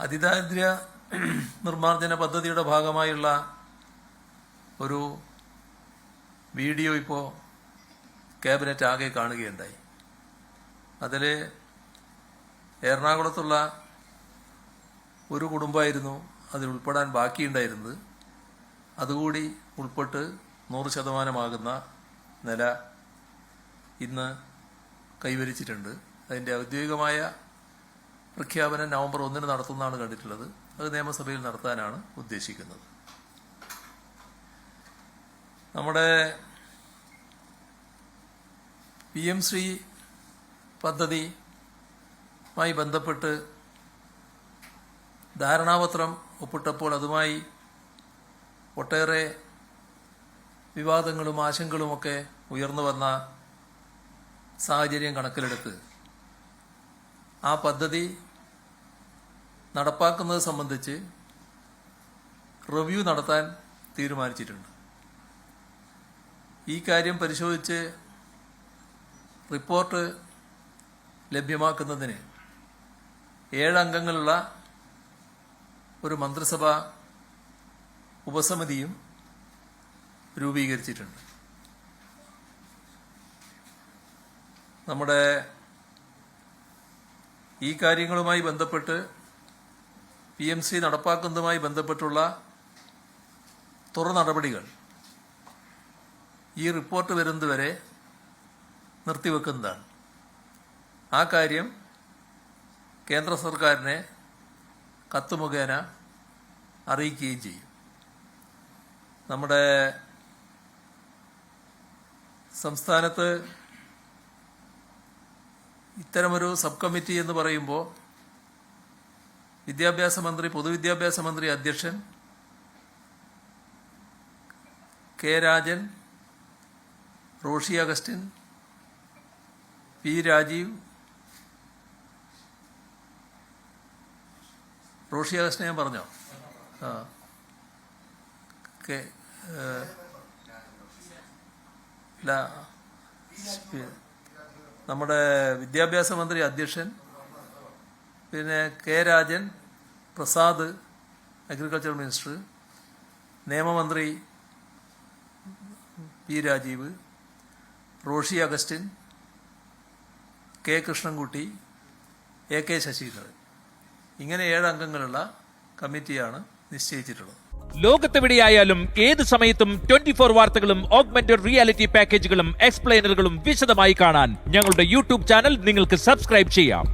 അതിദാരിദ്ര്യ നിർമ്മാർജ്ജന പദ്ധതിയുടെ ഭാഗമായുള്ള ഒരു വീഡിയോ ഇപ്പോൾ ക്യാബിനറ്റ് ആകെ കാണുകയുണ്ടായി. അതിൽ എറണാകുളത്തുള്ള ഒരു കുടുംബമായിരുന്നു അതിൽ ഉൾപ്പെടാൻ ബാക്കിയുണ്ടായിരുന്നത്. അതുകൂടി ഉൾപ്പെട്ട് 100% നില ഇന്ന് കൈവരിച്ചിട്ടുണ്ട്. അതിൻ്റെ ഔദ്യോഗികമായ പ്രഖ്യാപനം നവംബർ 1 നടത്തുന്നതാണ് കണ്ടിട്ടുള്ളത്. അത് നിയമസഭയിൽ നടത്താനാണ് ഉദ്ദേശിക്കുന്നത്. നമ്മുടെ PM ശ്രീ പദ്ധതിയുമായി ബന്ധപ്പെട്ട് ധാരണാപത്രം ഒപ്പിട്ടപ്പോൾ അതുമായി ഒട്ടേറെ വിവാദങ്ങളും ആശങ്കകളുമൊക്കെ ഉയർന്നു വന്ന സാഹചര്യം കണക്കിലെടുത്ത് ആ പദ്ധതി നടപ്പാക്കുന്നത് സംബന്ധിച്ച് റിവ്യൂ നടത്താൻ തീരുമാനിച്ചിട്ടുണ്ട്. ഈ കാര്യം പരിശോധിച്ച് റിപ്പോർട്ട് ലഭ്യമാക്കുന്നതിന് 7 അംഗങ്ങളുള്ള ഒരു മന്ത്രിസഭാ ഉപസമിതിയും രൂപീകരിച്ചിട്ടുണ്ട്. നമ്മുടെ ഈ കാര്യങ്ങളുമായി ബന്ധപ്പെട്ട് PMC നടപ്പാക്കുന്നതുമായി ബന്ധപ്പെട്ടുള്ള തുടർ നടപടികൾ ഈ റിപ്പോർട്ട് വരുന്നതുവരെ നിർത്തിവെക്കുന്നതാണ്. ആ കാര്യം കേന്ദ്ര സർക്കാരിനെ കത്ത് മുഖേന അറിയിക്കുകയും ചെയ്യും. നമ്മുടെ സംസ്ഥാനത്ത് ഇത്തരമൊരു സബ് കമ്മിറ്റി എന്ന് പറയുമ്പോൾ വിദ്യാഭ്യാസ മന്ത്രി, പൊതുവിദ്യാഭ്യാസ മന്ത്രി അധ്യക്ഷൻ കെ രാജൻ, റോഷി അഗസ്റ്റിൻ, പി രാജീവ്, റോഷി അഗസ്റ്റിനെ ഞാൻ പറഞ്ഞോ? നമ്മുടെ വിദ്യാഭ്യാസ മന്ത്രി അധ്യക്ഷൻ, പിന്നെ K Rajan, Prasad agriculture minister, നിയമമന്ത്രി P Rajeev, Roshi Augustine, K Krishnankutty, AK Saseendran, ഇങ്ങനെ 7 അംഗങ്ങളുള്ള കമ്മിറ്റിയാണ് നിശ്ചയിച്ചിട്ടുള്ളത്. ലോകത്തെവിടെയായാലും ഏത് സമയത്തും 24 വാർത്തകളും ഓഗ്മെന്റഡ് റിയാലിറ്റി പാക്കേജുകളും എക്സ്പ്ലെയിനറുകളും വിശദമായി കാണാൻ ഞങ്ങളുടെ YouTube ചാനൽ നിങ്ങൾക്ക് സബ്സ്ക്രൈബ് ചെയ്യാം.